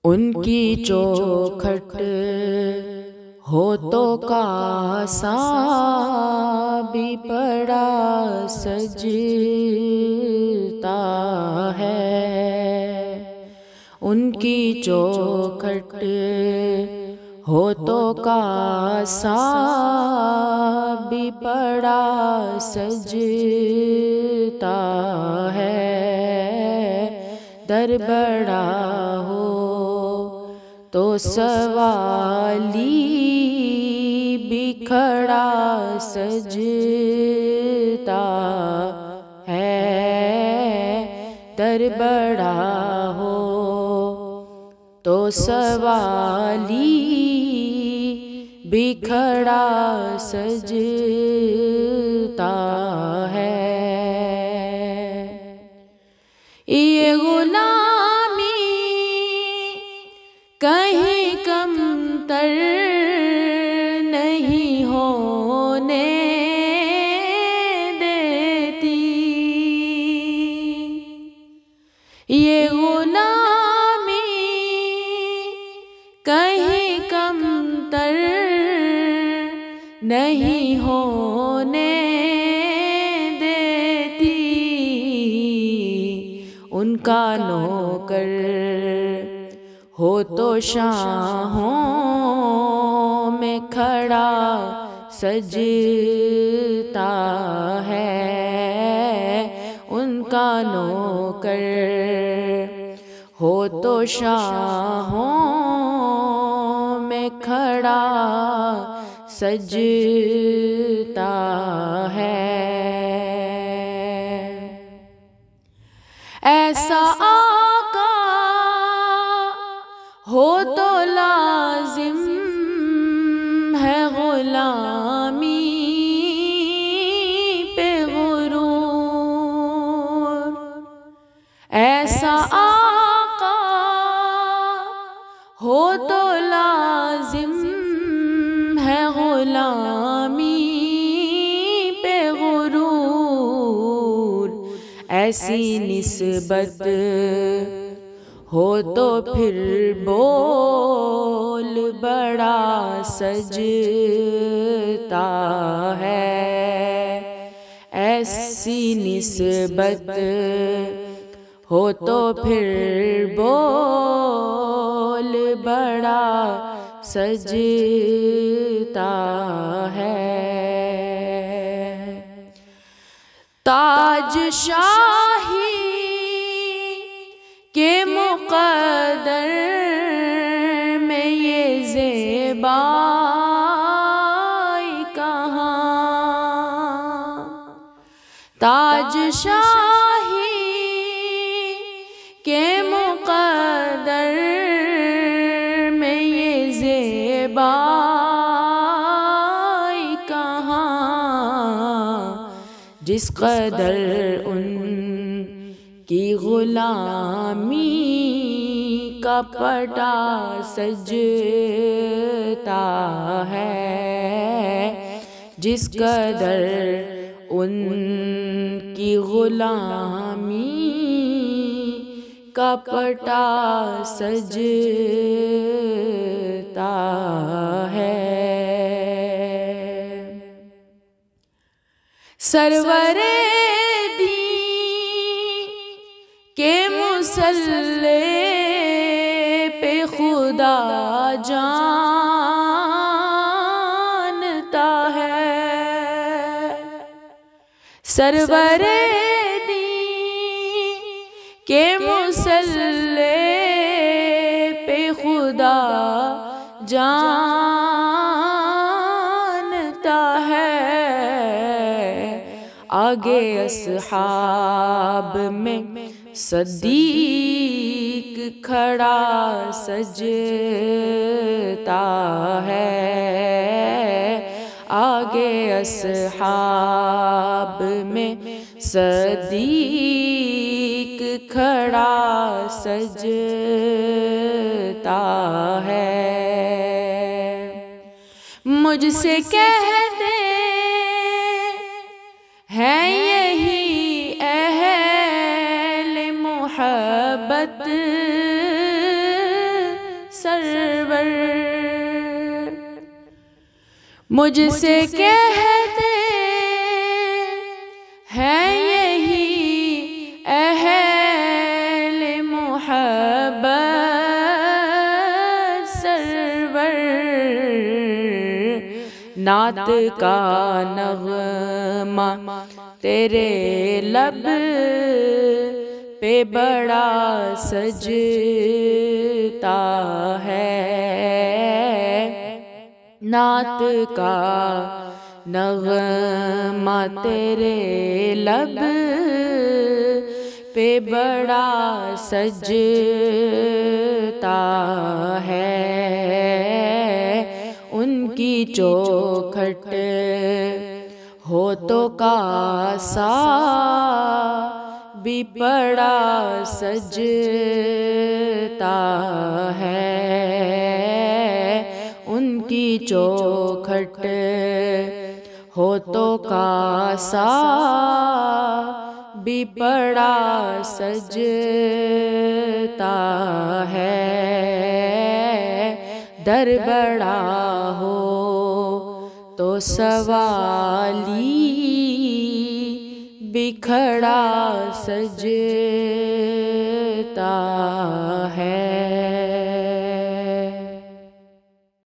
उनकी चौखट हो तो कासा भी पड़ा सजता है। उनकी चौखट हो तो कासा भी पड़ा सजता है। दर बड़ा हो तो सवाली भी खड़ा सजता है। दर बड़ा हो तो सवाली भी खड़ा सजता है। ये गुलामी कहीं कमतर नहीं होने देती। ये गुलामी कहीं कमतर नहीं होने देती। उनका नौकर हो तो शाहों में खड़ा सजता है। उनका नौकर हो तो शाहों में खड़ा सजता है। ऐसा आका हो तो लाजिम है गुलामी पे गुरूर। ऐसा आका हो तो लाजिम है गुलामी पे गुरूर। ऐसी निस्बत हो तो फिर बोल बड़ा सजता है। ऐसी निस्बत हो तो फिर बोल बड़ा सजता है। ताज शाही के मुक़द्दर में ये ज़ेबाई कहाँ। ताज शाही के मुक़द्दर में ये ज़ेबाई कहाँ। जिस कदर की गुलामी का पटा सजता है। जिस कदर उनकी गुलामी का पटा सजता है। सरवरे के मुसल्ले पे खुदा जानता है। सरवरे दी के मुसल्ले पे खुदा जानता है। आगे अस्हाब में सदीक खड़ा सजता है। आगे अस्हाब में सदीक खड़ा सजता है। मुझसे कहते हैं यही मोहब्बत मुझसे कहते हैं यही अहले मोहब्बत सरवर, नात का नग़मा तेरे लब पे बड़ा सजता है। नात का नग़मा तेरे लब पे बड़ा सजता है। उनकी चौखट हो तो कासा भी बड़ा सजता है। उनकी चौखट हो तो कासा भी बड़ा सजता है। दर बड़ा हो तो सवाली बिखड़ा सजता है।